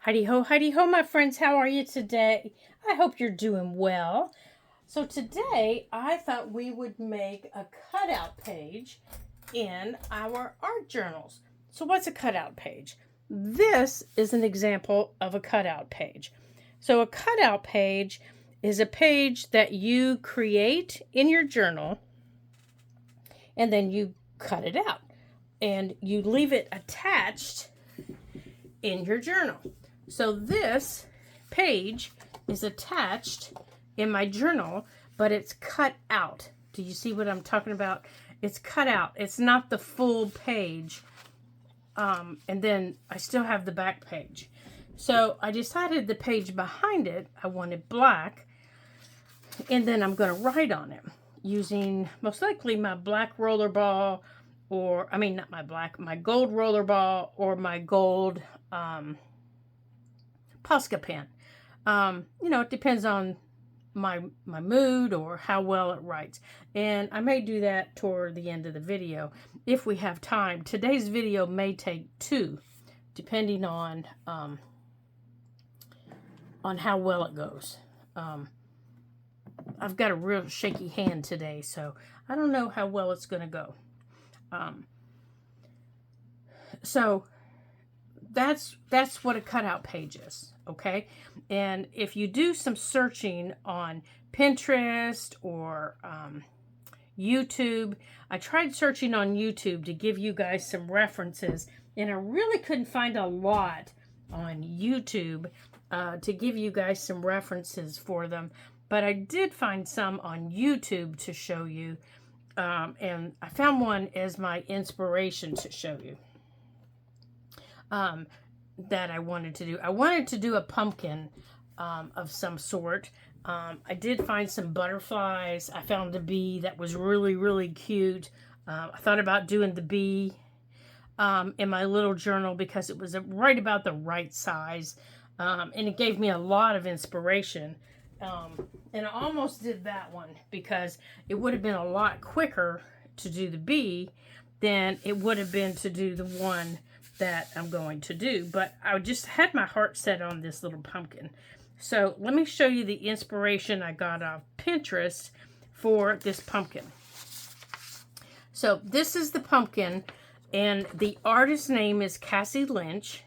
Heidi ho, my friends. How are you today? I hope you're doing well. So, today I thought we would make a cutout page in our art journals. So, what's a cutout page? This is an example of a cutout page. So, a cutout page is a page that you create in your journal and then you cut it out and you leave it attached in your journal. So this page is attached in my journal, but it's cut out. Do you see what I'm talking about? It's cut out. It's not the full page. And then I still have the back page. So I decided the page behind it, I wanted black. And then I'm going to write on it using most likely my black roller ball, or, I mean, not my black, my gold roller ball, or my gold Posca pen. It depends on my mood or how well it writes. And I may do that toward the end of the video if we have time. Today's video may take 2, depending on how well it goes. I've got a real shaky hand today, so I don't know how well it's going to go. So that's what a cutout page is, okay? And if you do some searching on Pinterest or YouTube, I tried searching on YouTube to give you guys some references, and I really couldn't find a lot on YouTube to give you guys some references for them. But I did find some on YouTube to show you, and I found one as my inspiration to show you. That I wanted to do. I wanted to do a pumpkin of some sort. I did find some butterflies. I found a bee that was really, really cute. I thought about doing the bee in my little journal because it was right about the right size. And it gave me a lot of inspiration. And I almost did that one because it would have been a lot quicker to do the bee than it would have been to do the one that I'm going to do. But I just had my heart set on this little pumpkin. So let me show you the inspiration I got off Pinterest for this pumpkin. So this is the pumpkin, and the artist's name is Cassie Lynch,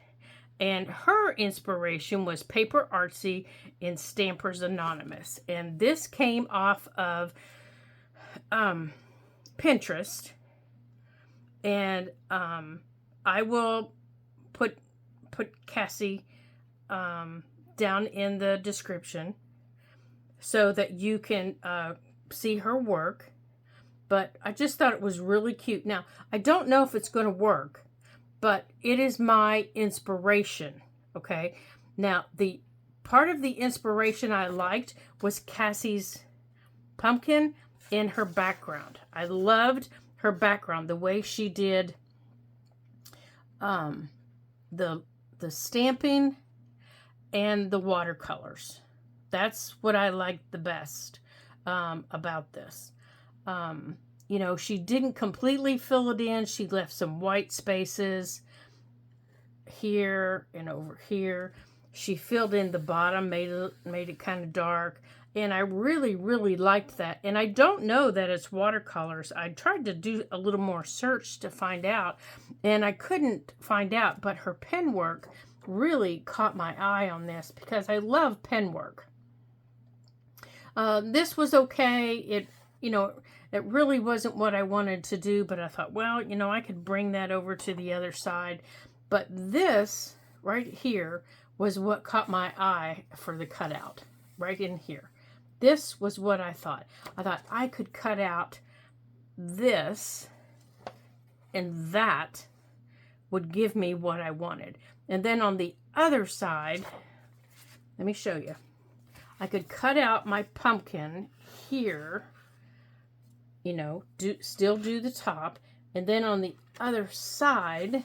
and her inspiration was Paper Artsy and Stampers Anonymous. And this came off of Pinterest, and I will put Cassie down in the description so that you can see her work. But I just thought it was really cute. Now, I don't know if it's going to work, but it is my inspiration, okay? Now, the part of the inspiration I liked was Cassie's pumpkin in her background. I loved her background, the way she did the stamping and the watercolors. That's what I liked the best about this. She didn't completely fill it in. She left some white spaces here and over here. She filled in the bottom, made it kind of dark. And I really, really liked that. And I don't know that it's watercolors. I tried to do a little more search to find out, and I couldn't find out. But her pen work really caught my eye on this because I love pen work. This was okay. It really wasn't what I wanted to do, but I thought, well, I could bring that over to the other side. But this right here was what caught my eye for the cutout, right in here. This was what I thought. I thought I could cut out this, and that would give me what I wanted. And then on the other side, let me show you. I could cut out my pumpkin here, still do the top, and then on the other side,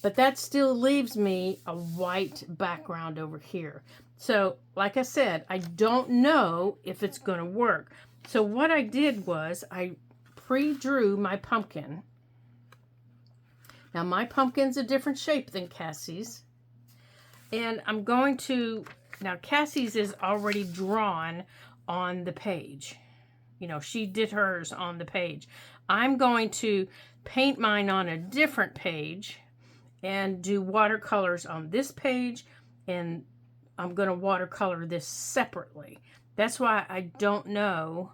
but that still leaves me a white background over here. So, like I said, I don't know if it's going to work. So what I did was I pre-drew my pumpkin. Now, my pumpkin's a different shape than Cassie's. And I'm going to, now Cassie's is already drawn on the page. You know, she did hers on the page. I'm going to paint mine on a different page and do watercolors on this page, and I'm going to watercolor this separately. That's why I don't know,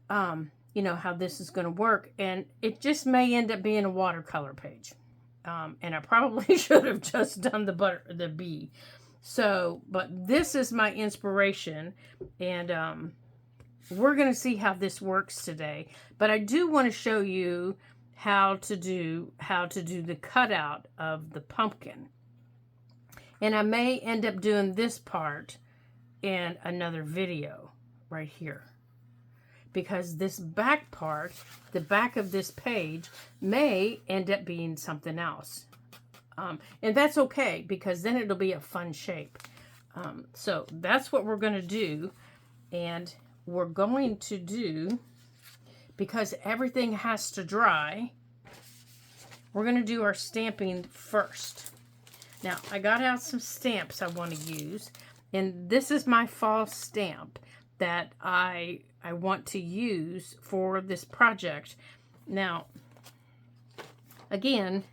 you know, how this is going to work, and it just may end up being a watercolor page. And I probably should have just done the bee. So, but this is my inspiration, and we're going to see how this works today. But I do want to show you how to do the cutout of the pumpkin. And I may end up doing this part in another video right here, because this back part, the back of this page, may end up being something else. And that's okay, because then it'll be a fun shape. So that's what we're going to do. And we're going to do, because everything has to dry, we're going to do our stamping first. Now, I got out some stamps I want to use. And this is my fall stamp that I want to use for this project. Now, again,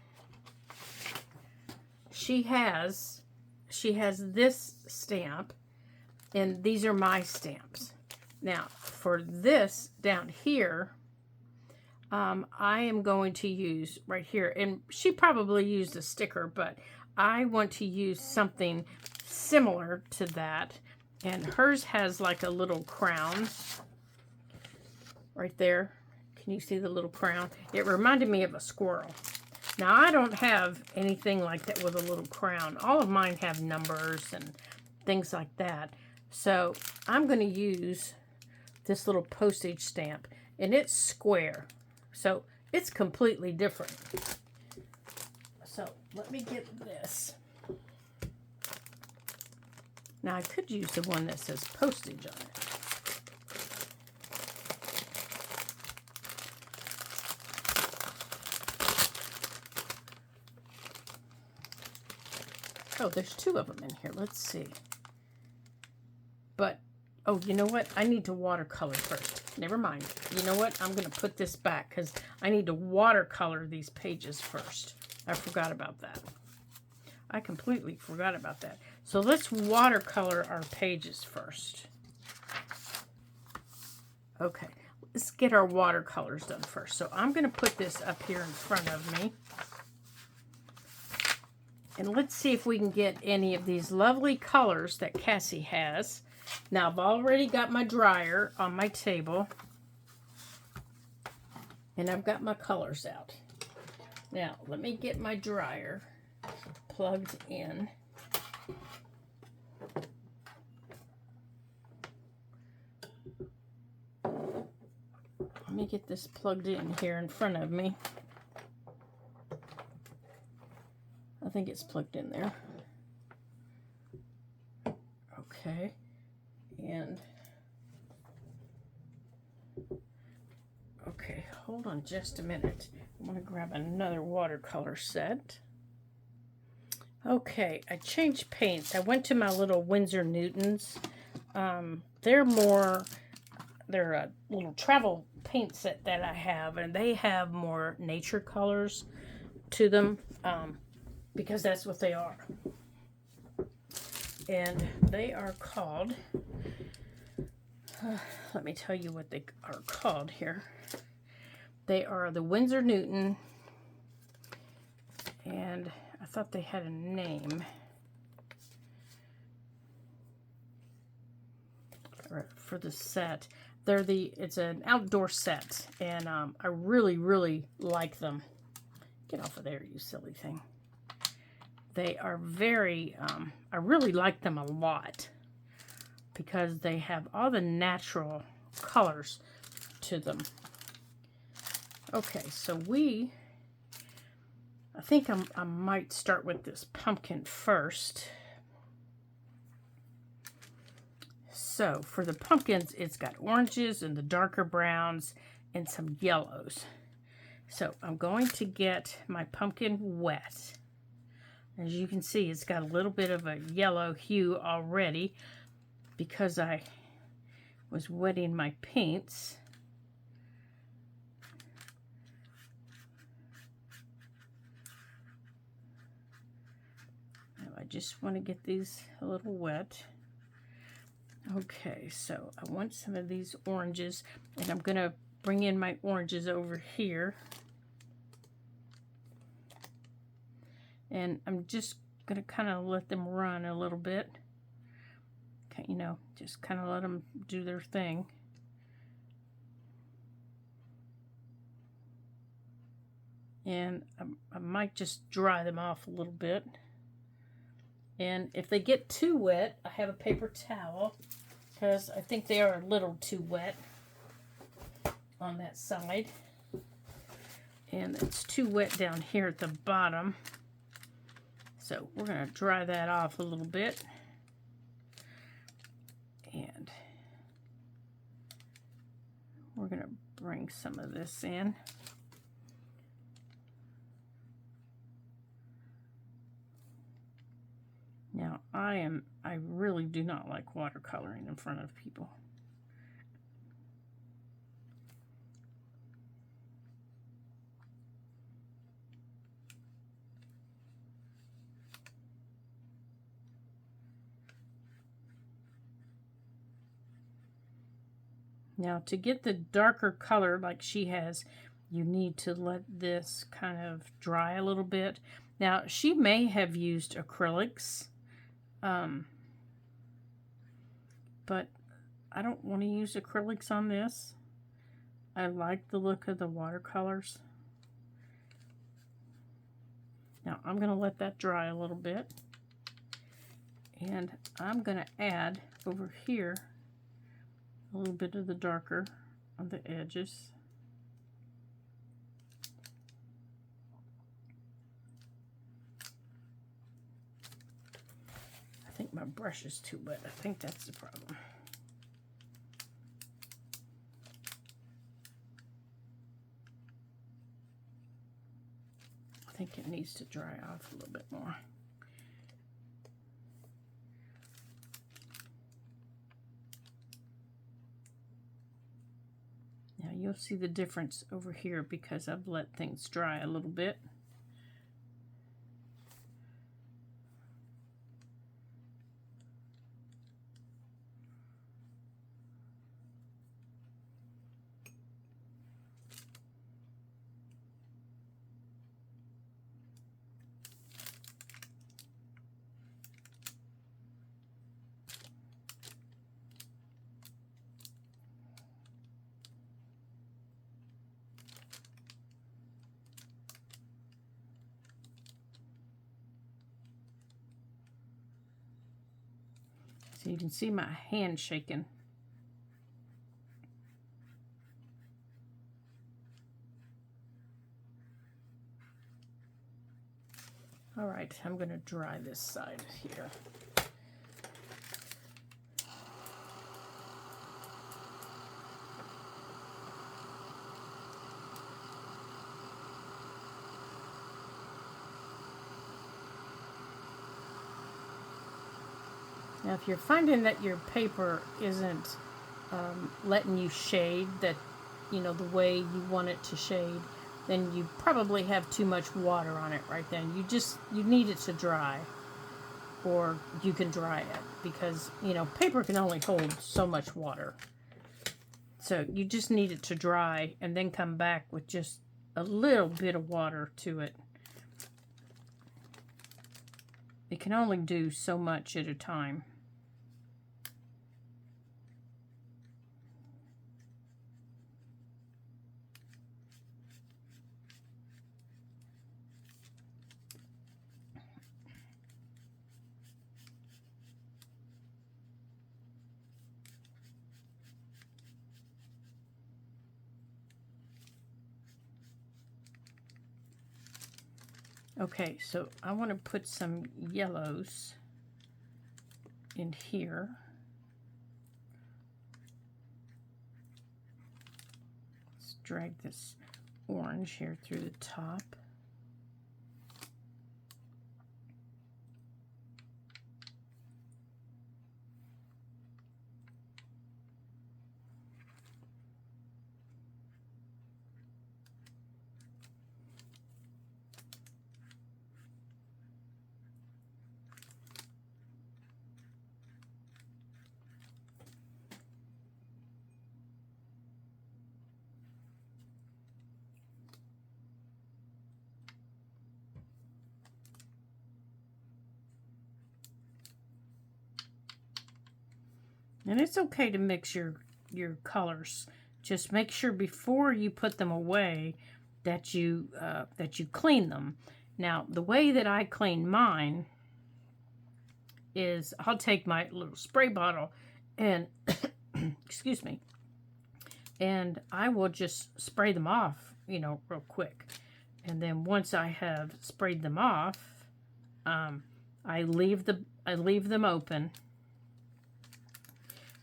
she has this stamp, and these are my stamps. Now, for this down here, I am going to use right here, and she probably used a sticker, but I want to use something similar to that. And hers has like a little crown right there. Can you see the little crown? It reminded me of a squirrel. Now, I don't have anything like that with a little crown. All of mine have numbers and things like that. So I'm going to use this little postage stamp, and it's square. So it's completely different. So let me get this. Now, I could use the one that says postage on it. Oh, there's two of them in here. Let's see. But, oh, you know what? I need to watercolor first. Never mind. You know what? I'm going to put this back because I need to watercolor these pages first. I forgot about that. I completely forgot about that. So let's watercolor our pages first. Okay, let's get our watercolors done first. So I'm going to put this up here in front of me. And let's see if we can get any of these lovely colors that Cassie has. Now, I've already got my dryer on my table. And I've got my colors out. Now, let me get my dryer plugged in. Let me get this plugged in here in front of me. I think it's plugged in there. Okay. And okay, hold on just a minute. I'm going to grab another watercolor set. Okay, I changed paints. I went to my little Winsor Newtons. They're a little travel paint set that I have, and they have more nature colors to them, because that's what they are. And they are called, let me tell you what they are called here. They are the Winsor Newton, and I thought they had a name for the set. It's an outdoor set, and I really, really like them. Get off of there, you silly thing. They are very, I really like them a lot because they have all the natural colors to them. Okay, so I think I might start with this pumpkin first. So for the pumpkins, it's got oranges and the darker browns and some yellows. So I'm going to get my pumpkin wet. As you can see, it's got a little bit of a yellow hue already because I was wetting my paints. Now I just want to get these a little wet. Okay, so I want some of these oranges, and I'm going to bring in my oranges over here. And I'm just going to kind of let them run a little bit. Okay, you know, just kind of let them do their thing. And I might just dry them off a little bit. And if they get too wet, I have a paper towel, because I think they are a little too wet on that side. And it's too wet down here at the bottom. So we're going to dry that off a little bit. And we're going to bring some of this in. Now, I really do not like watercoloring in front of people. Now, to get the darker color like she has, you need to let this kind of dry a little bit. Now, she may have used acrylics, but I don't want to use acrylics on this. I like the look of the watercolors. Now, I'm going to let that dry a little bit. And I'm going to add over here a little bit of the darker on the edges. I think my brush is too wet. I think that's the problem. I think it needs to dry off a little bit more. Now you'll see the difference over here because I've let things dry a little bit. So you can see my hand shaking. All right, I'm going to dry this side here. Now, if you're finding that your paper isn't letting you shade that, you know, the way you want it to shade, then you probably have too much water on it right then. You need it to dry, or you can dry it, because, you know, paper can only hold so much water. So you just need it to dry and then come back with just a little bit of water to it. It can only do so much at a time. Okay, so I want to put some yellows in here. Let's drag this orange here through the top. And it's okay to mix your colors. Just make sure before you put them away that you clean them. Now, the way that I clean mine is I'll take my little spray bottle and excuse me, and I will just spray them off, real quick. And then once I have sprayed them off, I leave them open.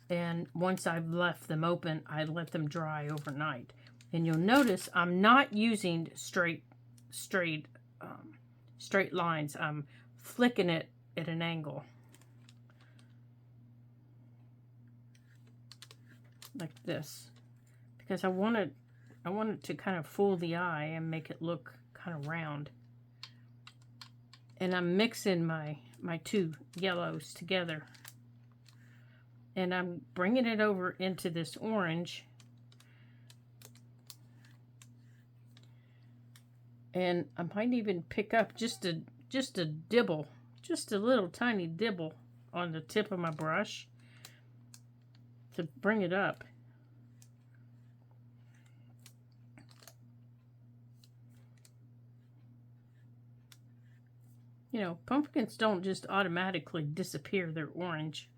And once I've left them open, I let them dry overnight. And you'll notice I'm not using straight lines. I'm flicking it at an angle, like this, because I want it to kind of fool the eye and make it look kind of round. And I'm mixing my two yellows together. And I'm bringing it over into this orange. And I might even pick up just a dibble, just a little tiny dibble on the tip of my brush to bring it up. Pumpkins don't just automatically disappear. They're orange.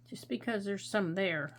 Just because there's some there.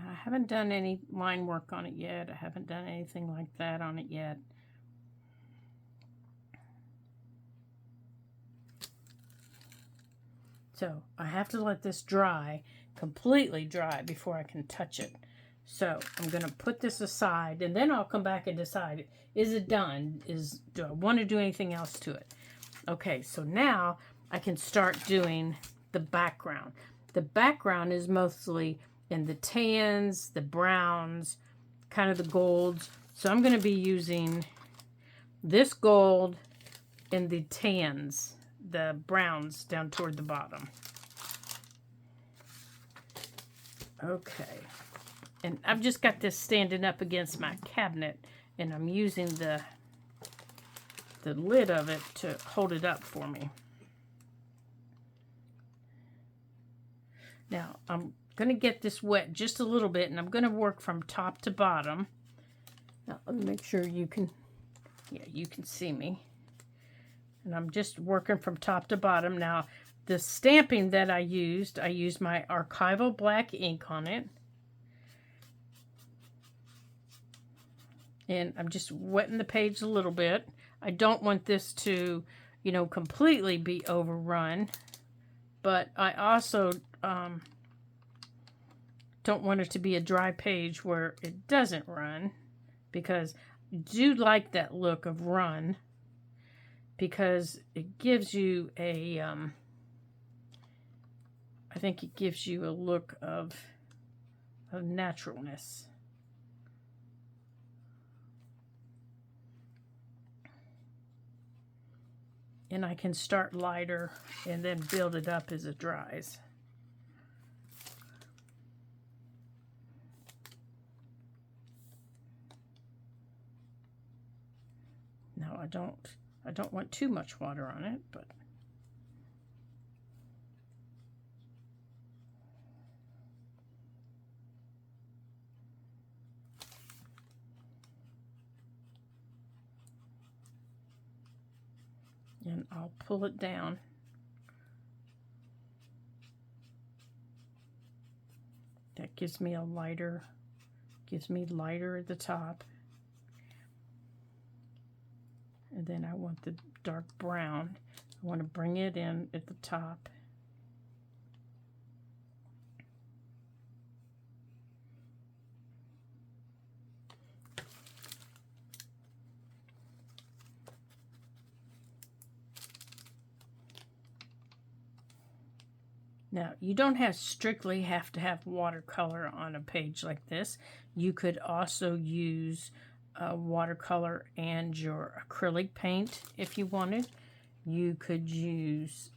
I haven't done any line work on it yet. I haven't done anything like that on it yet. So I have to let this dry, completely dry, before I can touch it. So I'm going to put this aside, and then I'll come back and decide, is it done? Do I want to do anything else to it? Okay, so now I can start doing the background. The background is mostly in the tans, the browns, kind of the golds. So I'm going to be using this gold and the tans, the browns down toward the bottom. Okay. And I've just got this standing up against my cabinet, and I'm using the lid of it to hold it up for me. Now, I'm going to get this wet just a little bit, and I'm going to work from top to bottom. Now, let me make sure you can see me. And I'm just working from top to bottom. Now, the stamping that I used my Archival black ink on it. And I'm just wetting the page a little bit. I don't want this to, completely be overrun. But I also don't want it to be a dry page where it doesn't run, because I do like that look of run, because it gives you a, I think it gives you a look of naturalness. And I can start lighter and then build it up as it dries. Now I don't want too much water on it, but and I'll pull it down. That gives me lighter at the top. And then I want the dark brown. I want to bring it in at the top. Now, you don't strictly have to have watercolor on a page like this. You could also use watercolor and your acrylic paint if you wanted. You could use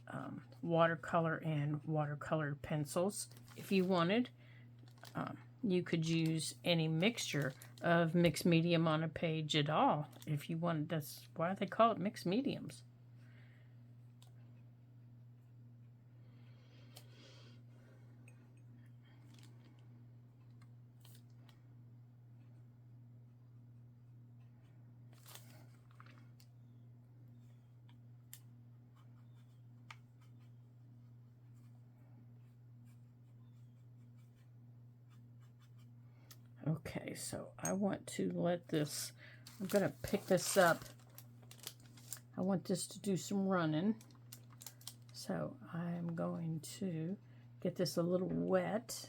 watercolor and watercolor pencils if you wanted. You could use any mixture of mixed medium on a page at all if you wanted. That's why they call it mixed mediums. Okay, so I want to let this, I'm going to pick this up. I want this to do some running. So I'm going to get this a little wet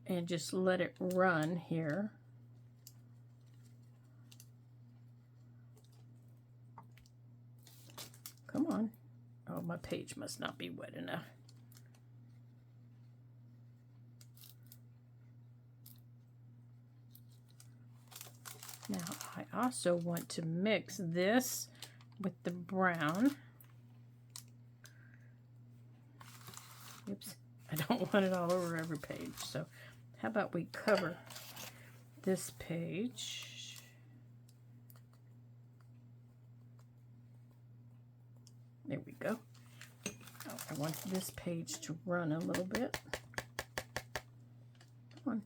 and just let it run here. Come on. Oh, my page must not be wet enough. Now, I also want to mix this with the brown. Oops, I don't want it all over every page. So, how about we cover this page? There we go. Oh, I want this page to run a little bit. Come on.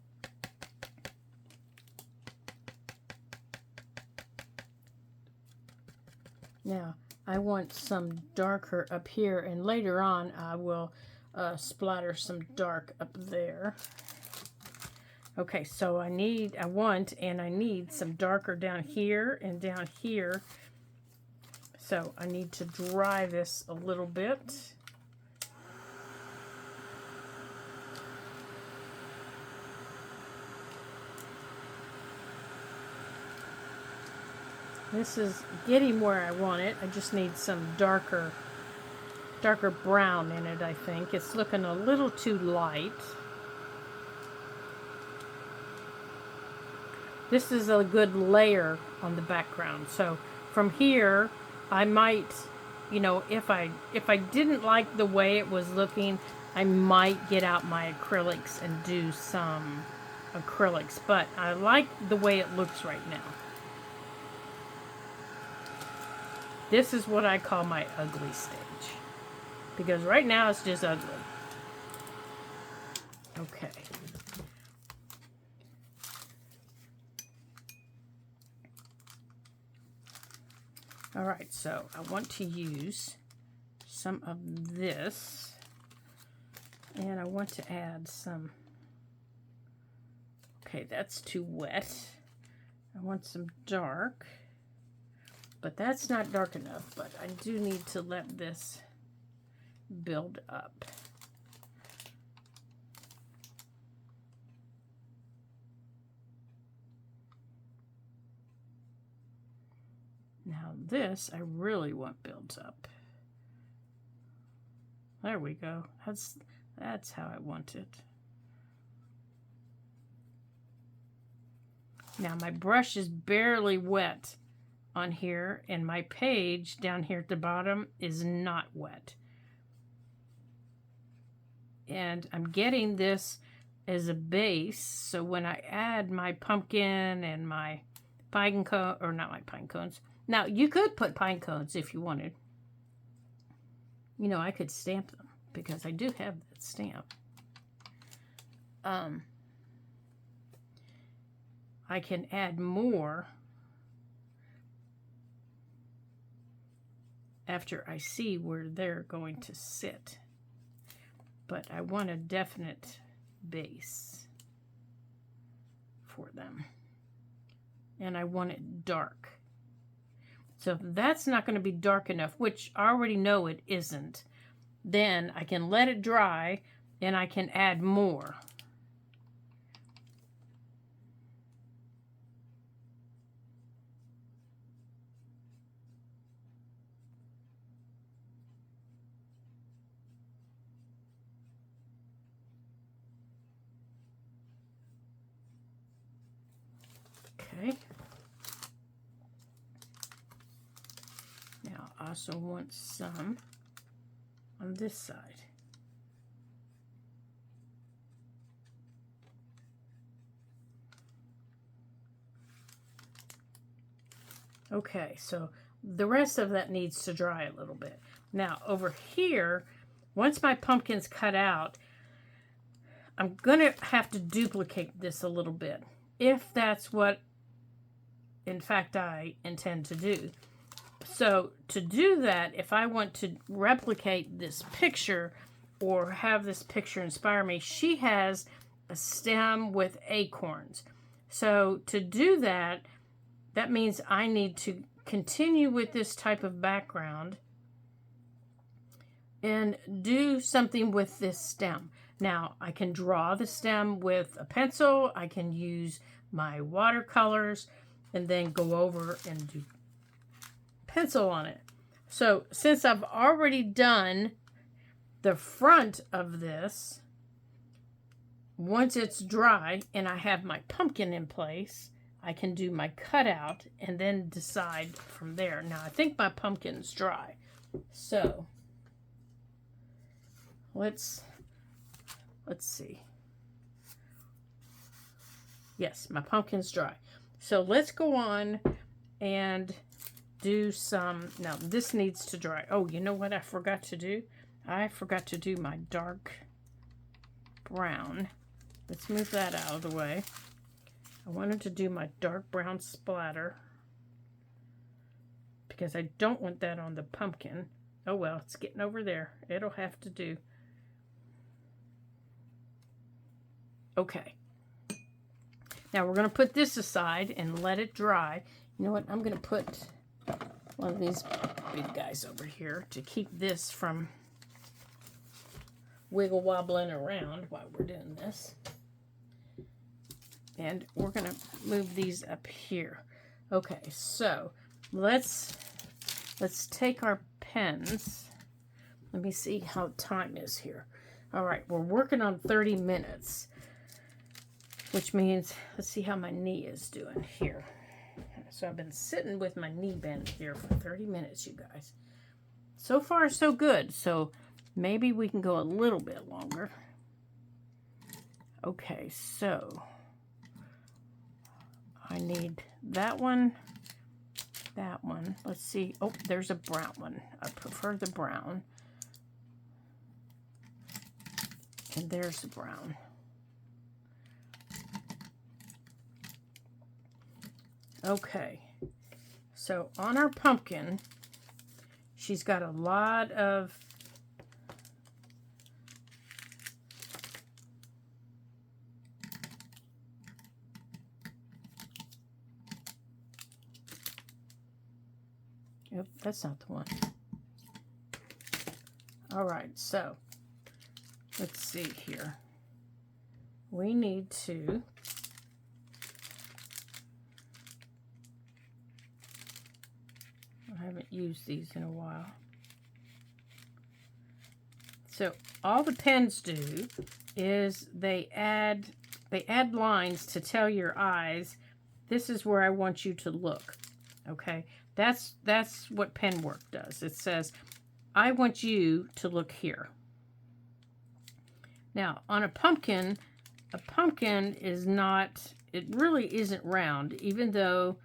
Now, I want some darker up here, and later on I will splatter some dark up there. Okay, so I need some darker down here and down here. So I need to dry this a little bit. This is getting where I want it. I just need some darker brown in it, I think. It's looking a little too light. This is a good layer on the background. So from here, I might, you know, if I didn't like the way it was looking, I might get out my acrylics and do some acrylics. But I like the way it looks right now. This is what I call my ugly stage. Because right now it's just ugly. Okay. Alright, so I want to use some of this. And I want to add some... Okay, that's too wet. I want some dark. But that's not dark enough, but I do need to let this build up. Now this I really want builds up. There we go. That's how I want it. Now my brush is barely wet on here, and my page down here at the bottom is not wet. And I'm getting this as a base, so when I add my pumpkin and my pine cone, or not my pine cones. Now, you could put pine cones if you wanted. You know, I could stamp them because I do have that stamp. I can add more after I see where they're going to sit. But I want a definite base for them. And I want it dark. So if that's not going to be dark enough, which I already know it isn't, then I can let it dry and I can add more. Okay. Now I also want some on this side. Okay, so the rest of that needs to dry a little bit. Now over here, once my pumpkin's cut out, I'm gonna have to duplicate this a little bit, if that's what in fact I intend to do. So to do that, if I want to replicate this picture or have this picture inspire me, she has a stem with acorns. So to do that, that means I need to continue with this type of background and do something with this stem. Now, I can draw the stem with a pencil. I can use my watercolors and then go over and do pencil on it. So since I've already done the front of this, once it's dry and I have my pumpkin in place, I can do my cutout and then decide from there. Now I think my pumpkin's dry. So let's see. Yes, my pumpkin's dry. So let's go on and do some, now this needs to dry. Oh, you know what I forgot to do? I forgot to do my dark brown. Let's move that out of the way. I wanted to do my dark brown splatter because I don't want that on the pumpkin. Oh well, it's getting over there. It'll have to do. Okay. Now we're going to put this aside and let it dry. You know what? I'm going to put one of these big guys over here to keep this from wiggle wobbling around while we're doing this. And we're going to move these up here. Okay, so let's take our pens. Let me see how time is here. All right, we're working on 30 minutes, which means, let's see how my knee is doing here. So I've been sitting with my knee bent here for 30 minutes, you guys. So far, so good. So maybe we can go a little bit longer. Okay, so I need that one, that one. Let's see. Oh, there's a brown one. I prefer the brown. And there's the brown. Okay. So on our pumpkin, she's got a lot of Yep, that's not the one. All right, so let's see here. We need to I haven't used these in a while. So all the pens do is they add lines to tell your eyes, this is where I want you to look. Okay, That's what pen work does. It says, I want you to look here. Now, on a pumpkin is not, it really isn't round, even though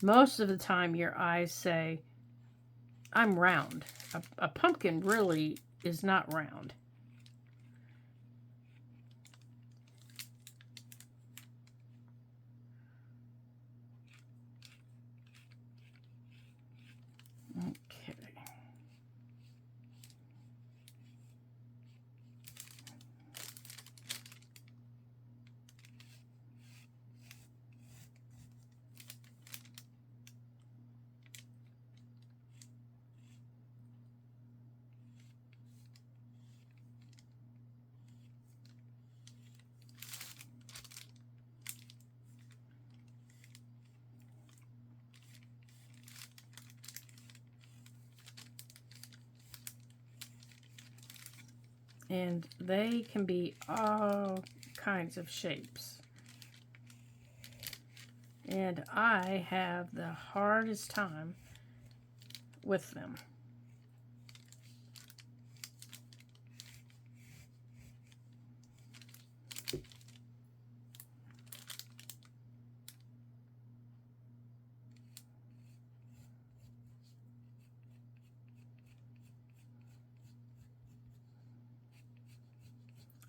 most of the time your eyes say, I'm round. A pumpkin really is not round. Okay. And they can be all kinds of shapes. And I have the hardest time with them.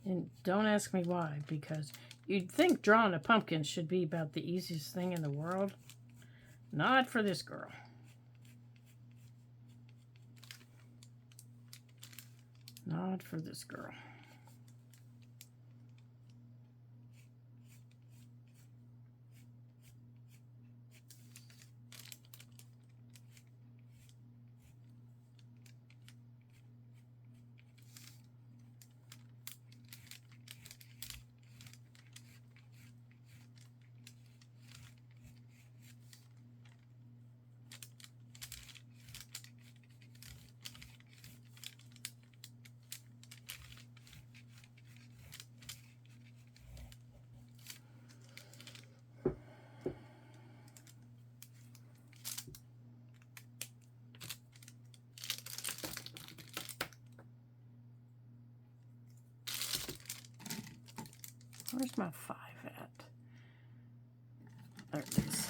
And don't ask me why, because you'd think drawing a pumpkin should be about the easiest thing in the world. Not for this girl. Not for this girl. Where's my 5 at? There it is.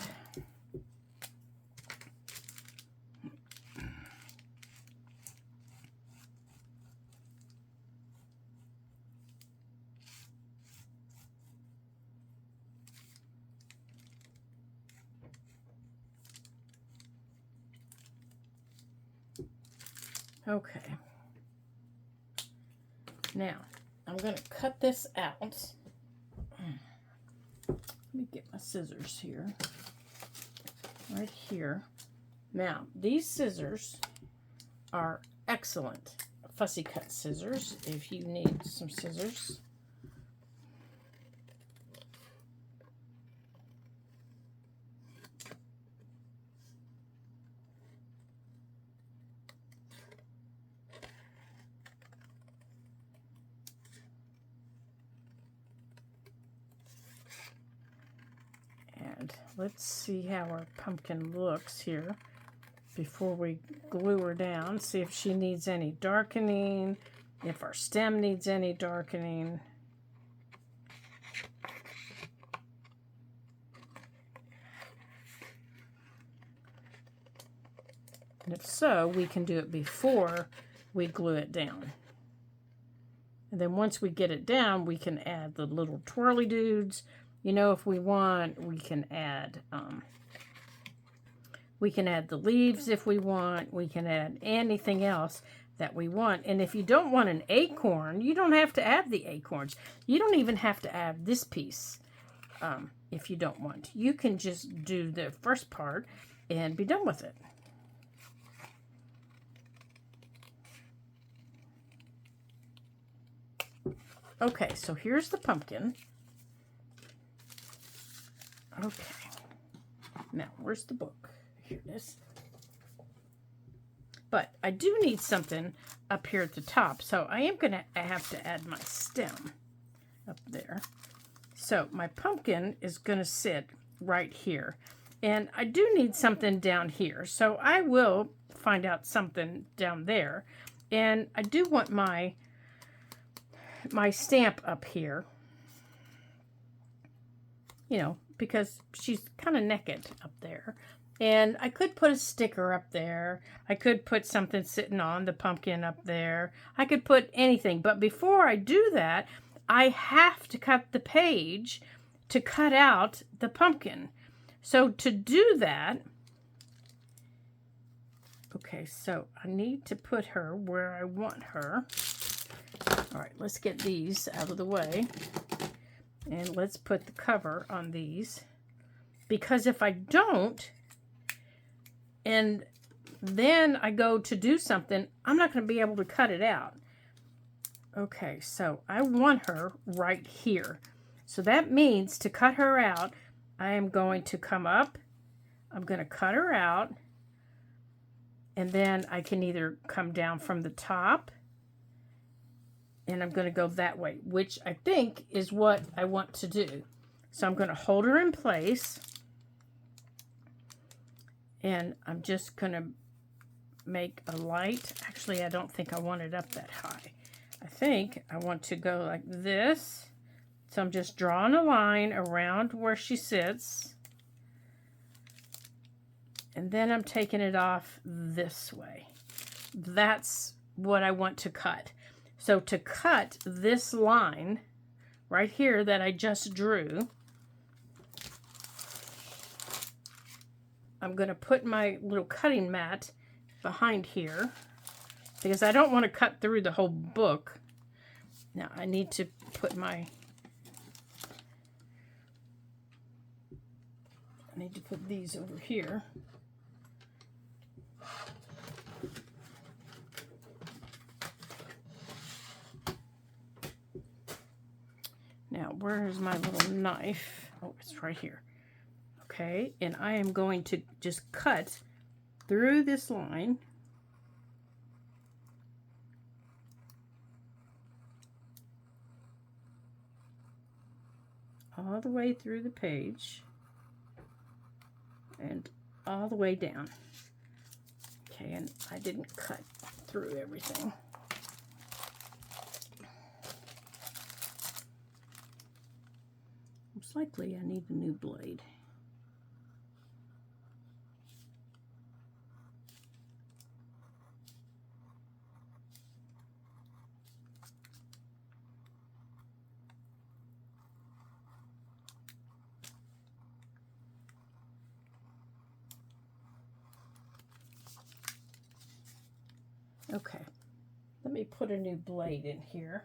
Okay. Now, I'm going to cut this out. Let me get my scissors here. Right here. Now, these scissors are excellent fussy cut scissors if you need some scissors. Let's see how our pumpkin looks here before we glue her down. See if she needs any darkening, if our stem needs any darkening. And if so, we can do it before we glue it down. And then once we get it down, we can add the little twirly dudes. You know, if we want, we can add the leaves if we want. We can add anything else that we want. And if you don't want an acorn, you don't have to add the acorns. You don't even have to add this piece if you don't want. You can just do the first part and be done with it. Okay, so here's the pumpkin. Okay, now where's the book? Here it is. But I do need something up here at the top, so I am going to have to add my stem up there. So my pumpkin is going to sit right here. And I do need something down here. So I will find out something down there. And I do want my stamp up here. You know, because she's kind of naked up there. And I could put a sticker up there. I could put something sitting on the pumpkin up there. I could put anything. But before I do that, I have to cut the page to cut out the pumpkin. So to do that, okay, so I need to put her where I want her. All right, let's get these out of the way. And let's put the cover on these. Because if I don't, and then I go to do something, I'm not going to be able to cut it out. Okay, so I want her right here. So that means to cut her out, I am going to come up, I'm going to cut her out, and then I can either come down from the top, and I'm going to go that way, which I think is what I want to do. So I'm going to hold her in place, and I'm just going to make a light. Actually, I don't think I want it up that high. I think I want to go like this. So I'm just drawing a line around where she sits. And then I'm taking it off this way. That's what I want to cut. So to cut this line right here that I just drew, I'm going to put my little cutting mat behind here because I don't want to cut through the whole book. Now I need to put these over here. Now, where's my little knife? Oh, it's right here. Okay, and I am going to just cut through this line. All the way through the page. And all the way down. Okay, and I didn't cut through everything. Most likely I need a new blade. Okay, let me put a new blade in here.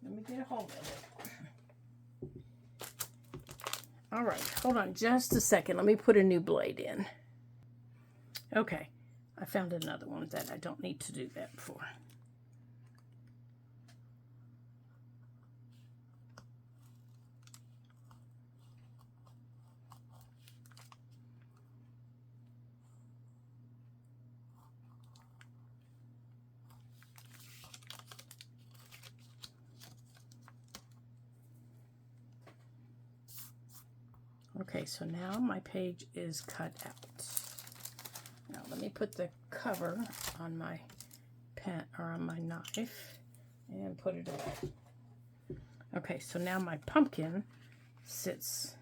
Let me get a hold of it. All right, hold on just a second. Let me put a new blade in. Okay, I found another one that I don't need to do that for. Okay, so now my page is cut out. Now let me put the cover on my pen or on my knife and put it away. Okay, so now my pumpkin sits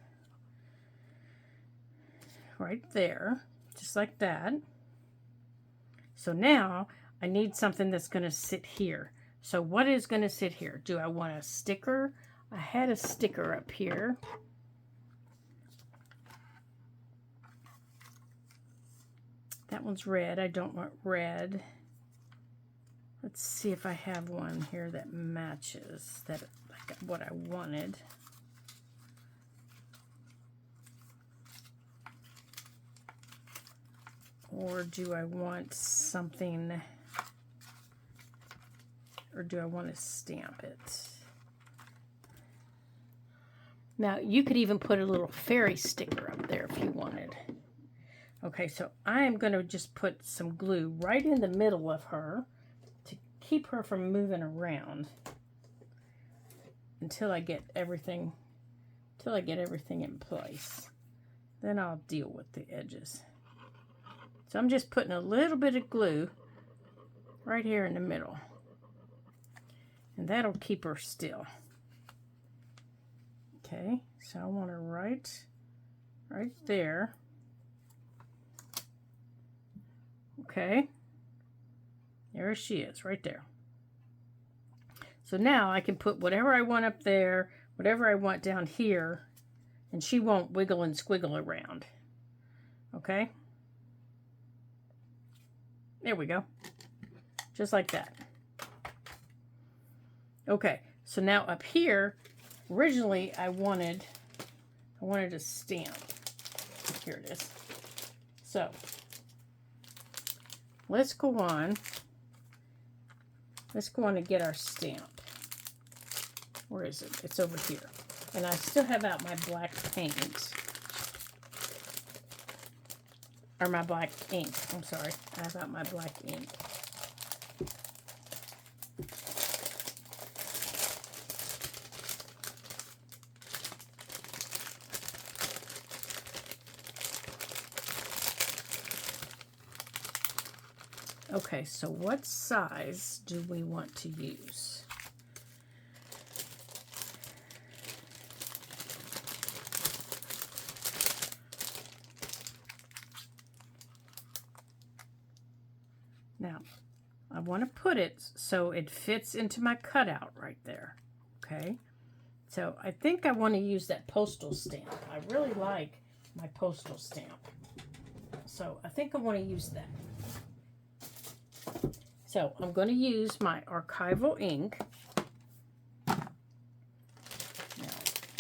right there, just like that. So now I need something that's going to sit here. So what is going to sit here? Do I want a sticker? I had a sticker up here. That one's red. I don't want red. Let's see if I have one here that matches that, like what I wanted. Or do I want something, or do I want to stamp it? Now, you could even put a little fairy sticker up there if you wanted. Okay, so I am going to just put some glue right in the middle of her to keep her from moving around until I get everything in place. Then I'll deal with the edges. So I'm just putting a little bit of glue right here in the middle. And that'll keep her still. Okay, so I want her right there. Okay, there she is, right there. So now I can put whatever I want up there, whatever I want down here, and she won't wiggle and squiggle around. Okay? There we go. Just like that. Okay, so now up here, originally I wanted a stamp. Here it is. So let's go on and get our stamp. Where is it? It's over here. And I still have out my black paint. Or my black ink. I'm sorry. I have out my black ink. Okay, so what size do we want to use? Now, I want to put it so it fits into my cutout right there. Okay, so I think I want to use that postal stamp. I really like my postal stamp. So I think I want to use that. So I'm going to use my archival ink. Now,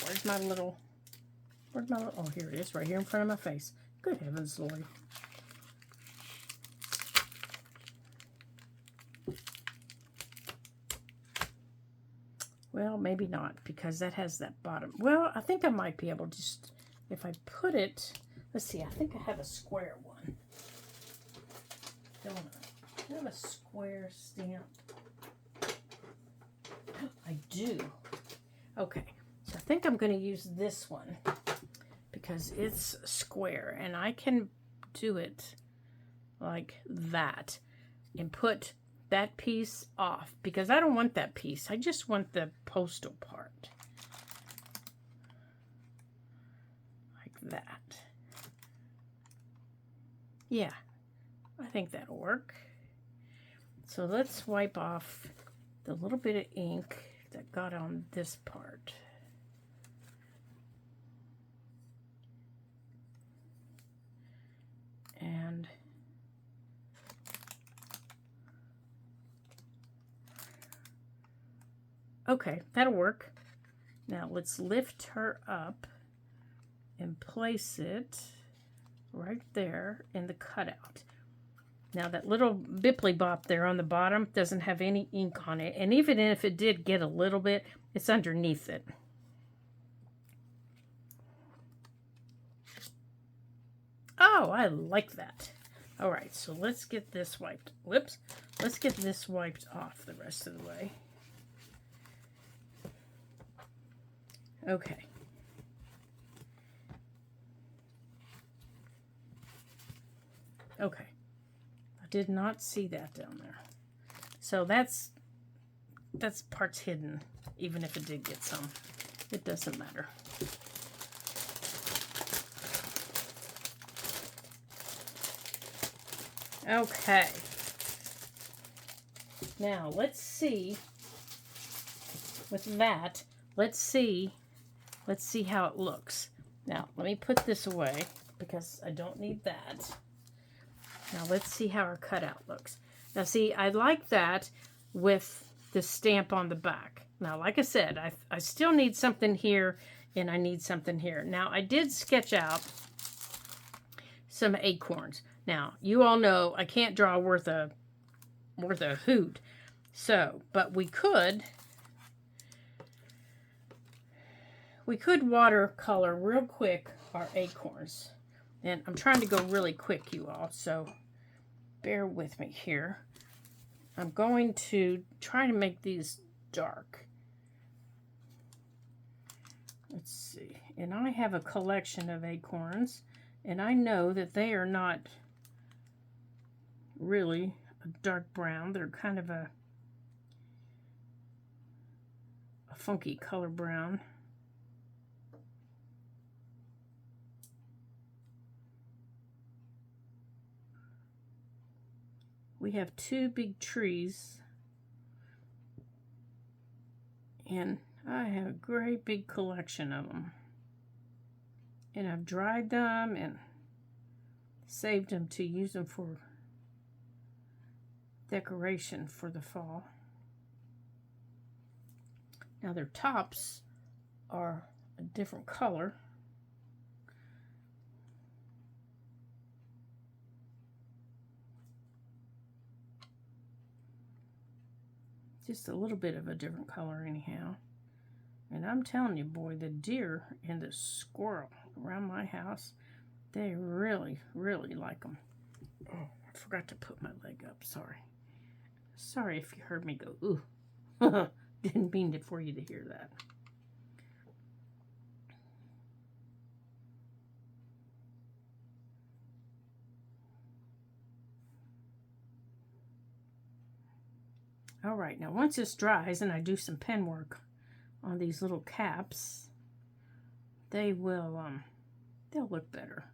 where's my little, oh, here it is, right here in front of my face. Good heavens, Lord. Well, maybe not, because that has that bottom. Well, I think I might be able to just, if I put it, let's see, I think I have a square one. Don't I have a square stamp? I do. Okay, so I think I'm going to use this one because it's square, and I can do it like that and put that piece off because I don't want that piece. I just want the postal part. Like that. Yeah, I think that'll work. So let's wipe off the little bit of ink that got on this part. And okay, that'll work. Now let's lift her up and place it right there in the cutout. Now that little bipply bop there on the bottom doesn't have any ink on it. And even if it did get a little bit, it's underneath it. Oh, I like that. All right, so let's get this wiped. Whoops. Let's get this wiped off the rest of the way. Okay. Okay. I did not see that down there. So that's parts hidden, even if it did get some. It doesn't matter. Okay. Now, let's see, with that, let's see how it looks. Now, let me put this away because I don't need that. Now, let's see how our cutout looks. Now, see, I like that with the stamp on the back. Now, like I said, I still need something here and I need something here. Now, I did sketch out some acorns. Now, you all know I can't draw worth a hoot. So, but we could watercolor real quick our acorns. And I'm trying to go really quick, you all, so bear with me here. I'm going to try to make these dark. Let's see. And I have a collection of acorns, and I know that they are not really a dark brown. They're kind of a funky color brown. We have 2 big trees, and I have a great big collection of them. And I've dried them and saved them to use them for decoration for the fall. Now their tops are a different color. Just a little bit of a different color anyhow. And I'm telling you, boy, the deer and the squirrel around my house, they really, really like them. Oh, I forgot to put my leg up. Sorry. Sorry if you heard me go, ooh. Didn't mean for you to hear that. All right, now once this dries and I do some pen work on these little caps, they will, they'll look better.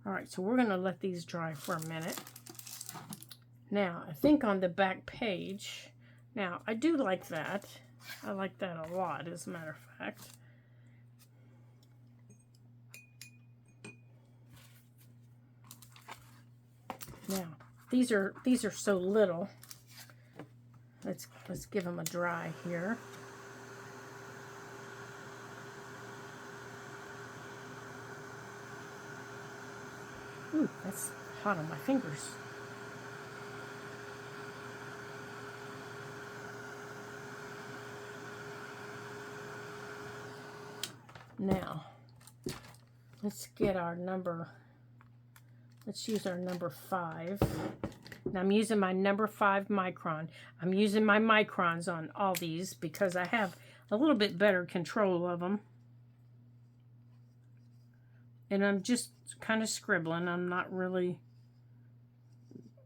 All right, so we're going to let these dry for a minute. Now, I think on the back page, now I do like that. I like that a lot, as a matter of fact. Now, these are so little. Let's give them a dry here. Ooh, that's hot on my fingers. Now, let's get our number. Let's use our number 5. Now I'm using my number 5 micron. I'm using my microns on all these because I have a little bit better control of them. And I'm just kind of scribbling. I'm not really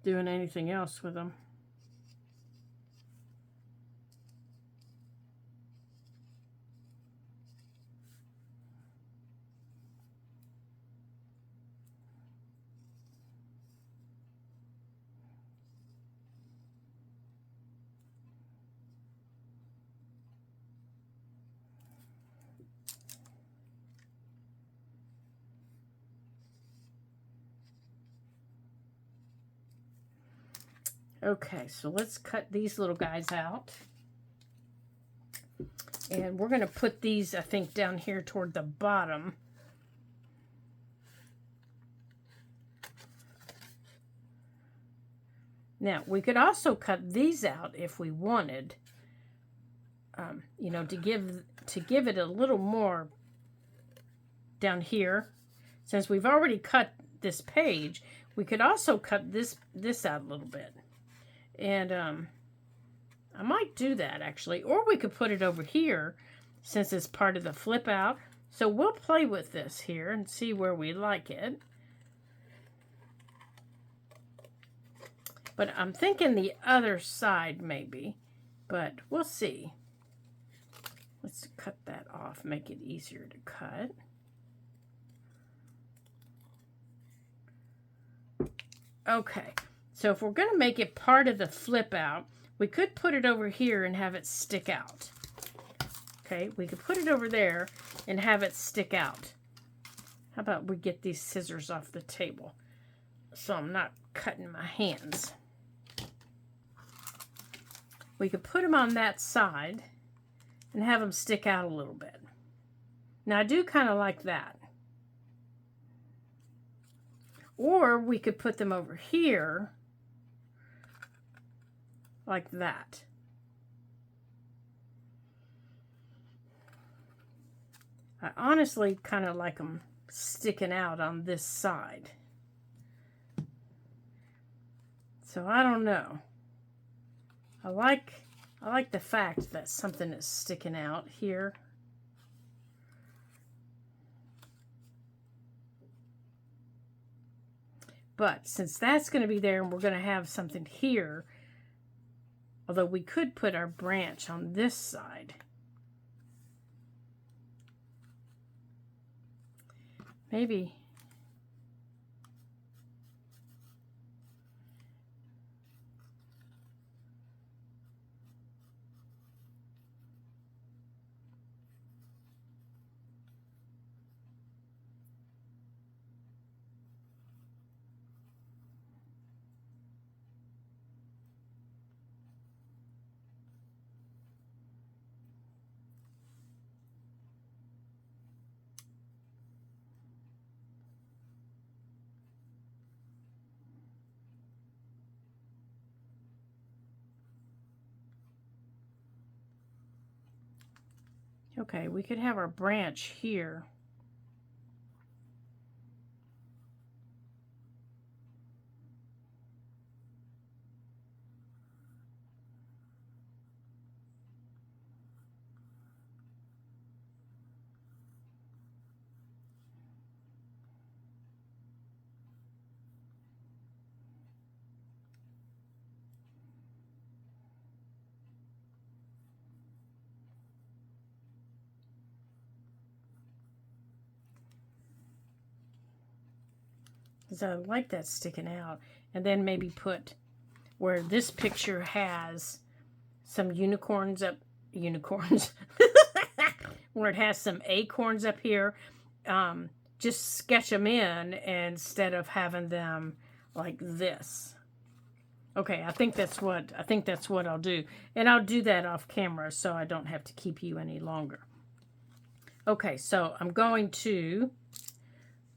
doing anything else with them. Okay, so let's cut these little guys out. And we're going to put these, I think, down here toward the bottom. Now, we could also cut these out if we wanted, you know, to give it a little more down here. Since we've already cut this page, we could also cut this out a little bit. And I might do that, actually. Or we could put it over here, since it's part of the flip out. So we'll play with this here and see where we like it. But I'm thinking the other side, maybe. But we'll see. Let's cut that off, make it easier to cut. Okay. So if we're going to make it part of the flip out, we could put it over here and have it stick out. Okay, we could put it over there and have it stick out. How about we get these scissors off the table so I'm not cutting my hands. We could put them on that side and have them stick out a little bit. Now I do kind of like that. Or we could put them over here like that. I honestly kind of like them sticking out on this side. So I don't know. I like the fact that something is sticking out here. But since that's going to be there and we're going to have something here, although we could put our branch on this side. Maybe. Okay, we could have our branch here. Because I like that sticking out. And then maybe put where this picture has some unicorns, where it has some acorns up here, just sketch them in instead of having them like this. Okay, I think that's what I'll do. And I'll do that off camera so I don't have to keep you any longer. Okay, so I'm going to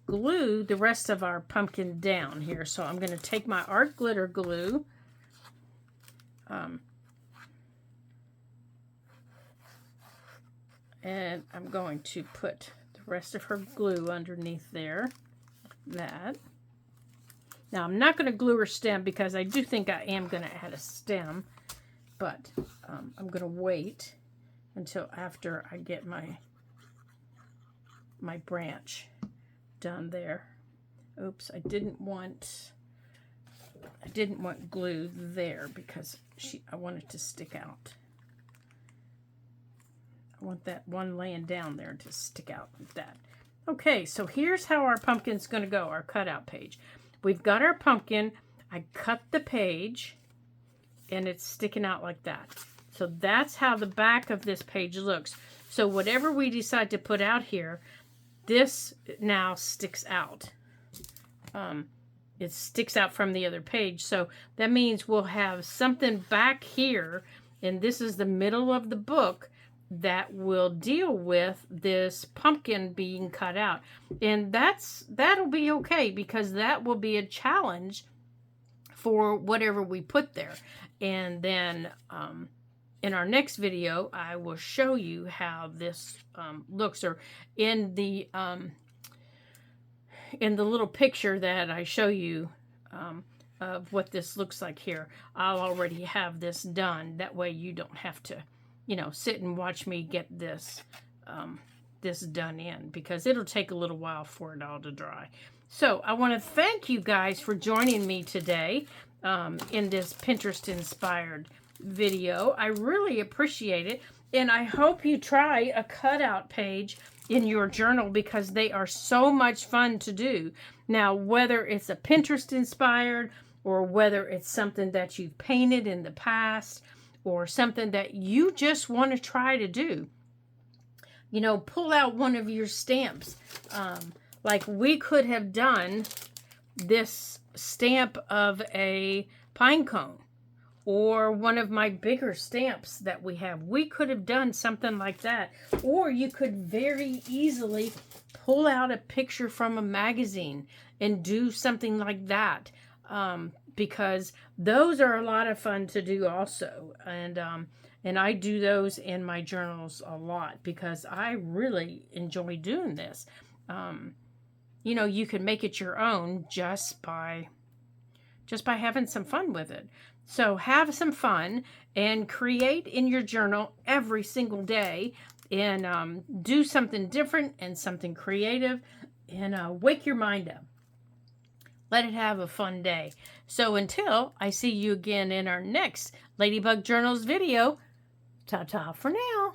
glue the rest of our pumpkin down here. So I'm going to take my art glitter glue. And I'm going to put the rest of her glue underneath there. That. Now I'm not going to glue her stem because I do think I am going to add a stem. But I'm going to wait until after I get my branch done there. Oops, I didn't want glue there because I want it to stick out. I want that one laying down there to stick out like that. Okay, so here's how our pumpkin's going to go, our cutout page. We've got our pumpkin. I cut the page and it's sticking out like that. So that's how the back of this page looks. So whatever we decide to put out here, this now sticks out. It sticks out from the other page. So that means we'll have something back here, and this is the middle of the book, that will deal with this pumpkin being cut out. And that'll be okay, because that will be a challenge for whatever we put there. And then in our next video, I will show you how this looks, or in the little picture that I show you of what this looks like here. I'll already have this done. That way you don't have to, sit and watch me get this this done in, because it'll take a little while for it all to dry. So I want to thank you guys for joining me today in this Pinterest inspired video. I really appreciate it, and I hope you try a cutout page in your journal, because they are so much fun to do. Now, whether it's a Pinterest inspired, or whether it's something that you've painted in the past, or something that you just want to try to do, pull out one of your stamps. Like we could have done this stamp of a pine cone, or one of my bigger stamps that we have. We could have done something like that. Or you could very easily pull out a picture from a magazine and do something like that. Because those are a lot of fun to do also. And I do those in my journals a lot, because I really enjoy doing this. you know, you can make it your own just by having some fun with it. So have some fun and create in your journal every single day, and do something different and something creative, and wake your mind up. Let it have a fun day. So until I see you again in our next Ladybug Journals video, ta-ta for now.